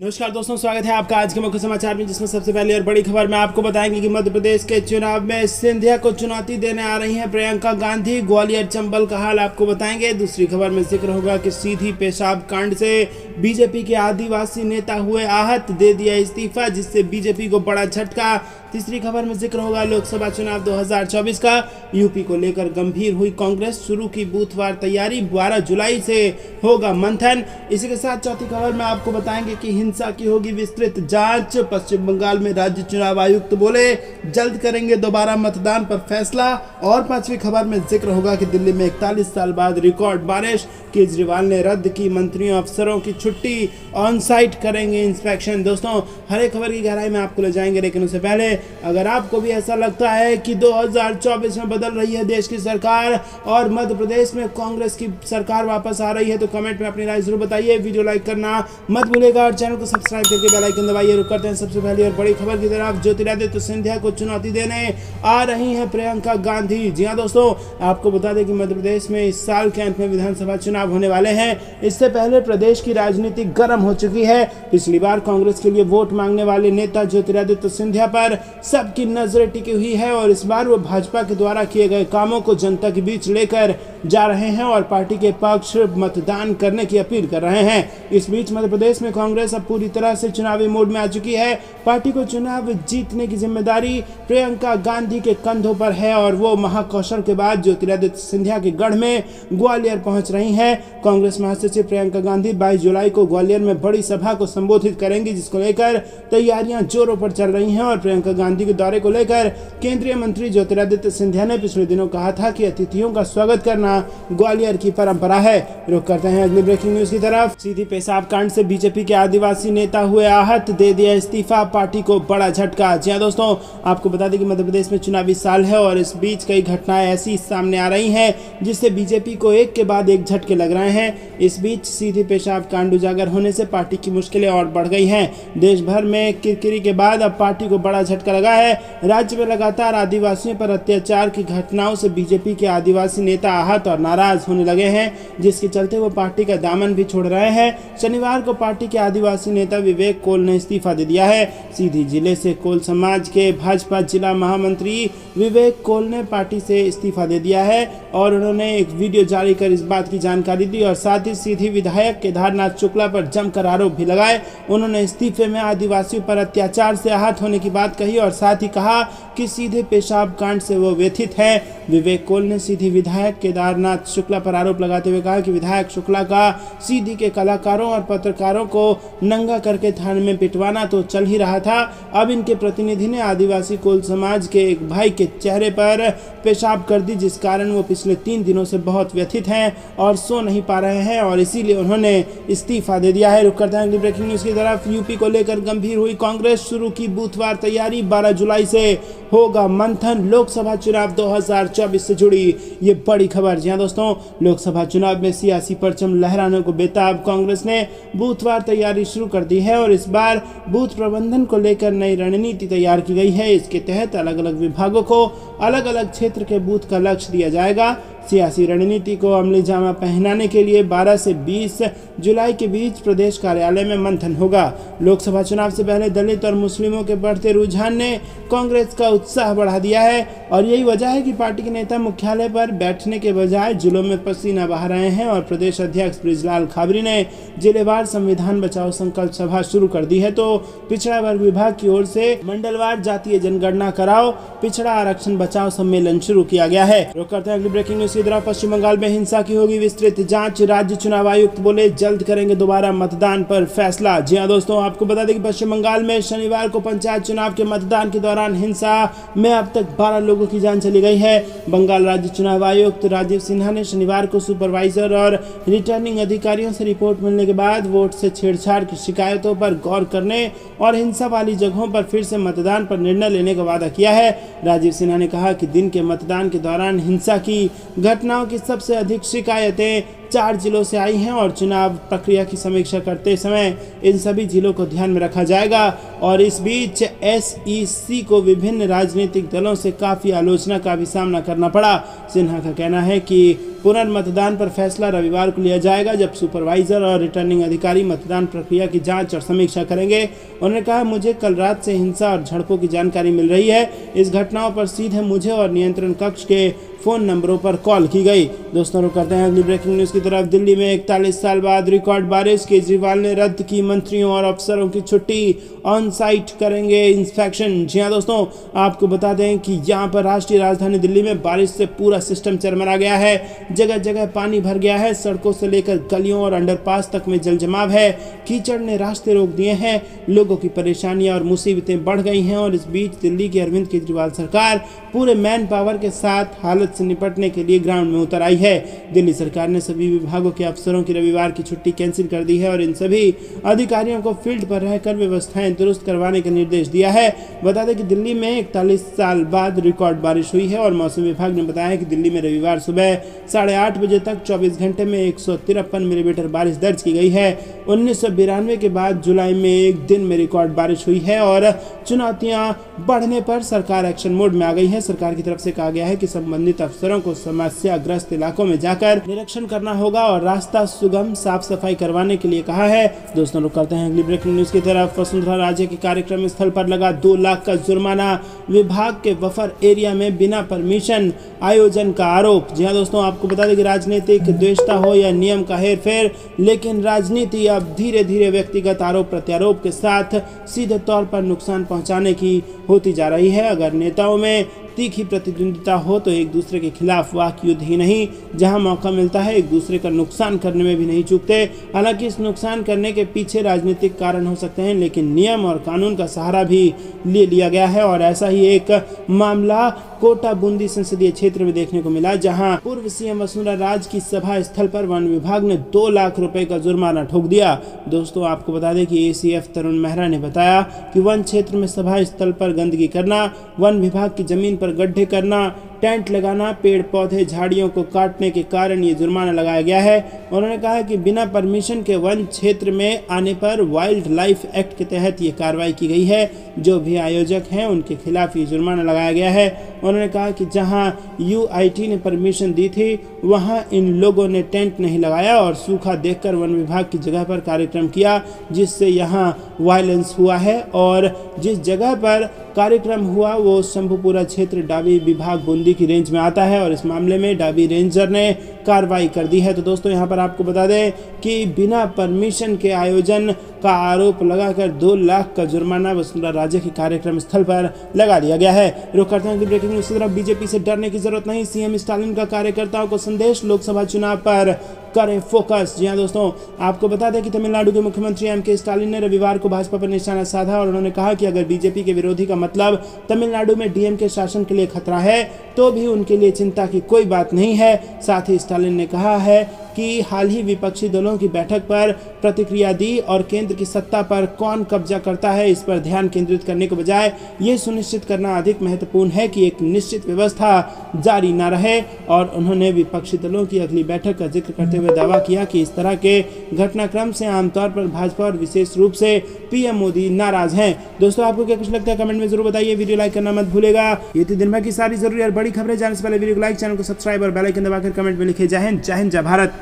नमस्कार दोस्तों, स्वागत है आपका आज के मुख्य समाचार में, जिसमें सबसे पहले और बड़ी खबर में आपको बताएंगे कि मध्य प्रदेश के चुनाव में सिंधिया को चुनौती देने आ रही हैं प्रियंका गांधी। ग्वालियर चंबल का हाल आपको बताएंगे। दूसरी खबर में जिक्र होगा कि सीधी पेशाब कांड से बीजेपी के आदिवासी नेता हुए आहत, दे दिया इस्तीफा, जिससे बीजेपी को बड़ा झटका। तीसरी खबर में जिक्र होगा लोकसभा चुनाव 2024 का, यूपी को लेकर गंभीर हुई कांग्रेस, शुरू की बूथवार तैयारी, 12 जुलाई से होगा मंथन। इसी के साथ चौथी खबर में आपको बताएंगे कि हिंसा की होगी विस्तृत जांच। पश्चिम बंगाल में राज्य चुनाव आयुक्त बोले जल्द करेंगे दोबारा मतदान पर फैसला। और पांचवी खबर में जिक्र होगा कि दिल्ली में 41 साल बाद रिकॉर्ड बारिश, केजरीवाल ने रद्द की मंत्रियों अफसरों की छुट्टी, ऑन साइट करेंगे इंस्पेक्शन। दोस्तों, हर एक खबर की गहराई में आपको ले जाएंगे, लेकिन उससे पहले अगर आपको भी ऐसा लगता है कि 2024 में बदल रही है देश की सरकार और मध्य प्रदेश में कांग्रेस की सरकार वापस आ रही है, तो कमेंट में अपनी राय जरूर बताइए। वीडियो लाइक करना मत भूलिएगा और चैनल को सब्सक्राइब करके बेल आइकन दबाइए। रुक करते हैं सबसे पहली और बड़ी खबर की तरफ। ज्योतिरादित्य सिंधिया को चुनौती देने आ रही हैं प्रियंका गांधी। जी हां दोस्तों, आपको बता दें कि मध्य प्रदेश में इस साल के अंत में विधानसभा चुनाव होने वाले हैं। इससे पहले प्रदेश की राजनीति गर्म हो चुकी है। पिछली बार कांग्रेस के लिए वोट मांगने वाले नेता ज्योतिरादित्य सिंधिया पर सबकी नजरें टिकी हुई है और इस बार वो भाजपा के द्वारा किए गए कामों को जनता के बीच लेकर जा रहे हैं और पार्टी के पक्ष मतदान करने की अपील कर रहे हैं। इस बीच मध्य प्रदेश में कांग्रेस अब पूरी तरह से चुनावी मोड में आ चुकी है। पार्टी को चुनाव जीतने की जिम्मेदारी प्रियंका गांधी के कंधों पर है और वो महाकौशल के बाद ज्योतिरादित्य सिंधिया के गढ़ में ग्वालियर पहुंच रही हैं। कांग्रेस महासचिव प्रियंका गांधी 22 जुलाई को ग्वालियर में बड़ी सभा को संबोधित करेंगी, जिसको लेकर तैयारियां जोरों पर चल रही हैं। और प्रियंका गांधी के दौरे को लेकर केंद्रीय मंत्री ज्योतिरादित्य सिंधिया ने पिछले दिनों कहा था कि अतिथियों का स्वागत करना ग्वालियर की परंपरा है। रुक करते हैं अगली ब्रेकिंग न्यूज की तरफ। सीधी पेशाब कांड से बीजेपी के आदिवासी नेता हुए आहत, दे दिया इस्तीफा, पार्टी को बड़ा झटका। जी हां दोस्तों, आपको बता दें कि मध्य प्रदेश में चुनावी साल है और इस बीच कई घटनाएं ऐसी सामने आ रही हैं जिससे बीजेपी को एक के बाद एक झटके लग रहे हैं। इस बीच सीधी पेशाब कांड उजागर होने से पार्टी की मुश्किलें और बढ़ गई हैं। देश भर में किरकिरी के बाद अब पार्टी को बड़ा झटका लगा है। राज्य में लगातार आदिवासियों पर अत्याचार की घटनाओं से बीजेपी के आदिवासी नेता आहत और नाराज होने लगे हैं, जिसके चलते वो पार्टी का दामन भी छोड़ रहे हैं। शनिवार को पार्टी के आदिवासी नेता विवेक कोल ने इस्तीफा दे दिया है। सीधी जिले से कोल समाज के भाजपा जिला महामंत्री विवेक कोल ने पार्टी से इस्तीफा दे दिया है और उन्होंने एक वीडियो जारी कर इस बात की जानकारी दी और साथ ही सीधी विधायक केदारनाथ शुक्ला पर जमकर आरोप भी लगाए। उन्होंने इस्तीफे में आदिवासियों पर अत्याचार से आहत होने की बात कही और साथ ही कहा कि सीधे पेशाब कांड से वो व्यथित है। विवेक कोल ने सीधी विधायक केदारनाथ शुक्ला पर आरोप लगाते हुए कहा कि विधायक शुक्ला का सीधी के कलाकारों और पत्रकारों को नंगा करके थाने में पिटवाना तो चल ही रहा था, अब इनके प्रतिनिधि ने आदिवासी कोल समाज के एक भाई के चेहरे पर पेशाब कर दी, जिस कारण वो पिछले 3 दिनों से बहुत व्यथित हैं और सो नहीं पा रहे हैं और इसीलिए उन्होंने इस्तीफा दे दिया है। रुक करते हैं अगली ब्रेकिंग न्यूज की तरफ। यूपी को लेकर गंभीर हुई कांग्रेस, शुरू की बूथवार तैयारी, 12 जुलाई से होगा मंथन। लोकसभा चुनाव 2024 से जुड़ी ये बड़ी खबर। जी हां दोस्तों, लोकसभा चुनाव में सियासी परचम लहराने को बेताब कांग्रेस ने बूथवार तैयारी शुरू कर दी है और इस बार बूथ प्रबंधन को लेकर नई रणनीति तैयार की गई है। इसके तहत अलग अलग विभागों को अलग अलग क्षेत्र के बूथ का लक्ष्य दिया जाएगा। सियासी रणनीति को अमली जामा पहनाने के लिए 12 से 20 जुलाई के बीच प्रदेश कार्यालय में मंथन होगा। लोकसभा चुनाव से पहले दलित और मुस्लिमों के बढ़ते रुझान ने कांग्रेस का उत्साह बढ़ा दिया है और यही वजह है कि पार्टी के नेता मुख्यालय पर बैठने के बजाय जिलों में पसीना बहा रहे हैं और प्रदेश अध्यक्ष बृजलाल खाबरी ने जिलेवार संविधान बचाओ संकल्प सभा शुरू कर दी है। तो पिछड़ा वर्ग विभाग की ओर से मंडलवार जातीय जनगणना कराओ, पिछड़ा आरक्षण बचाओ सम्मेलन शुरू किया गया है। रुक करते हैं अगली ब्रेकिंग न्यूज की तरफ। पश्चिम बंगाल में हिंसा की होगी विस्तृत जांच, राज्य चुनाव आयुक्त बोले जल्द करेंगे दोबारा मतदान पर फैसला। जी हां दोस्तों, आपको बता दें कि पश्चिम बंगाल में शनिवार को पंचायत चुनाव के मतदान के दौरान हिंसा में अब तक 12 लोगों की जान चली गई है। बंगाल राज्य चुनाव आयुक्त राजीव सिन्हा ने शनिवार को सुपरवाइजर और रिटर्निंग अधिकारियों से रिपोर्ट मिलने के बाद वोट से छेड़छाड़ की शिकायतों पर गौर करने और हिंसा वाली जगहों पर फिर से मतदान पर निर्णय लेने का वादा किया है। राजीव सिन्हा ने कहा कि दिन के मतदान के दौरान हिंसा की घटनाओं की सबसे अधिक शिकायतें 4 जिलों से आई हैं और चुनाव प्रक्रिया की समीक्षा करते समय इन सभी जिलों को ध्यान में रखा जाएगा। और इस बीच SEC को विभिन्न राजनीतिक दलों से काफ़ी आलोचना का भी सामना करना पड़ा। सिन्हा का कहना है कि पुनर्मतदान पर फैसला रविवार को लिया जाएगा, जब सुपरवाइजर और रिटर्निंग अधिकारी मतदान प्रक्रिया की जांच और समीक्षा करेंगे। उन्होंने कहा, मुझे कल रात से हिंसा और झड़पों की जानकारी मिल रही है। इस घटनाओं पर सीधे मुझे और नियंत्रण कक्ष के फ़ोन नंबरों पर कॉल की गई। दोस्तों, रुक करते हैं अगली ब्रेकिंग न्यूज़ की तरफ। दिल्ली में 41 साल बाद रिकॉर्ड बारिश, केजरीवाल ने रद्द की मंत्रियों और अफसरों की छुट्टी, ऑन साइट करेंगे इंस्पेक्शन। जी हाँ दोस्तों, आपको बता दें कि यहाँ पर राष्ट्रीय राजधानी दिल्ली में बारिश से पूरा सिस्टम चरमरा गया है। जगह जगह पानी भर गया है, सड़कों से लेकर गलियों और अंडरपास तक में जल जमाव है। कीचड़ ने रास्ते रोक दिए हैं, लोगों की परेशानियां और मुसीबतें बढ़ गई हैं। और इस बीच दिल्ली की अरविंद केजरीवाल सरकार पूरे मैन पावर के साथ हालत से निपटने के लिए ग्राउंड में उतर आई है। दिल्ली सरकार ने सभी विभागों के अफसरों की रविवार की छुट्टी कैंसिल कर दी है और इन सभी अधिकारियों को फील्ड पर रहकर व्यवस्थाएं दुरुस्त करवाने का निर्देश दिया है। बता दें कि दिल्ली में 41 साल बाद रिकॉर्ड बारिश हुई है और मौसम विभाग ने बताया कि दिल्ली में रविवार सुबह 8:30 बजे तक 24 घंटे में 153 मिलीमीटर बारिश दर्ज की गई है। 1992 के बाद जुलाई में एक दिन में रिकॉर्ड बारिश हुई है और चुनौतियां बढ़ने पर सरकार एक्शन मोड में आ गई है। सरकार की तरफ से कहा गया है कि संबंधित अफसरों को समस्याग्रस्त इलाकों में जाकर निरीक्षण करना होगा और रास्ता सुगम साफ सफाई करवाने के लिए कहा है। दोस्तों, रुक करते हैं अगली ब्रेकिंग न्यूज की तरफ। वसुंधरा राजे के कार्यक्रम स्थल पर लगा 2 लाख का जुर्माना, विभाग के बफर एरिया में बिना परमिशन आयोजन का आरोप। जी हाँ दोस्तों, आपको बता दें कि राजनीतिक द्वेषता हो या नियम का हेरफेर, लेकिन राजनीति अब धीरे धीरे व्यक्तिगत आरोप प्रत्यारोप के साथ सीधे तौर पर नुकसान पहुंचाने की होती जा रही है। अगर नेताओं में तीखी प्रतिद्वंदिता हो तो एक दूसरे के खिलाफ वाक युद्ध ही नहीं, जहां मौका मिलता है एक दूसरे का नुकसान करने में भी नहीं चूकते। हालांकि इस नुकसान करने के पीछे राजनीतिक कारण हो सकते हैं, लेकिन नियम और कानून का सहारा भी ले लिया गया है। और ऐसा ही एक मामला कोटा बूंदी संसदीय क्षेत्र में देखने को मिला, जहां पूर्व CM वसुंधरा राज की सभा स्थल पर वन विभाग ने 2 लाख रुपए का जुर्माना ठोक दिया। दोस्तों, आपको बता दें कि ACF तरुण मेहरा ने बताया कि वन क्षेत्र में सभा स्थल पर गंदगी करना, वन विभाग की जमीन पर गड्ढे करना, टेंट लगाना, पेड़ पौधे झाड़ियों को काटने के कारण ये जुर्माना लगाया गया है। उन्होंने कहा कि बिना परमिशन के वन क्षेत्र में आने पर वाइल्ड लाइफ एक्ट के तहत ये कार्रवाई की गई है। जो भी आयोजक हैं उनके खिलाफ ये जुर्माना लगाया गया है। उन्होंने कहा कि जहां UIT ने परमिशन दी थी वहां इन लोगों ने टेंट नहीं लगाया और सूखा देखकर वन विभाग की जगह पर कार्यक्रम किया, जिससे यहां वायलेंस हुआ है। और जिस जगह पर कार्यक्रम हुआ वो शंभुपुरा क्षेत्र डाबी विभाग बूंदी की रेंज में आता है और इस मामले में डाबी रेंजर ने कार्रवाई कर दी है। तो दोस्तों, यहाँ पर आपको बता दें कि बिना परमिशन के आयोजन का आरोप लगाकर 2 लाख का जुर्माना वसुंधरा राजे के कार्यक्रम स्थल पर लगा दिया गया है। रुक करते हैं कि ब्रेकिंग न्यूज की तरफ। बीजेपी से डरने की जरूरत नहीं, CM स्टालिन का कार्यकर्ताओं को संदेश, लोकसभा चुनाव पर करें फोकस। जी हाँ दोस्तों, आपको बता दें कि तमिलनाडु के मुख्यमंत्री MK स्टालिन ने रविवार को भाजपा पर निशाना साधा और उन्होंने कहा कि अगर बीजेपी के विरोधी का मतलब तमिलनाडु में DMK शासन के लिए खतरा है तो भी उनके लिए चिंता की कोई बात नहीं है। साथ ही स्टालिन ने कहा है कि हाल ही विपक्षी दलों की बैठक पर प्रतिक्रिया दी और केंद्र की सत्ता पर कौन कब्जा करता है इस पर ध्यान केंद्रित करने के बजाय ये सुनिश्चित करना अधिक महत्वपूर्ण है कि एक निश्चित व्यवस्था जारी न रहे। और उन्होंने विपक्षी दलों की अगली बैठक का जिक्र करते हुए दावा किया कि इस तरह के घटनाक्रम से आमतौर पर भाजपा और विशेष रूप से PM मोदी नाराज हैं। दोस्तों, आपको क्या कुछ लगता है कमेंट में जरूर बताइए। वीडियो लाइक करना मत भूलेगा। ये थी दिन भर की सारी जरूरी और बड़ी खबरें। जानने से पहले वीडियो को लाइक, चैनल को सब्सक्राइब और बेल आइकन दबाकर कमेंट में लिखे जय हिंद, जय भारत।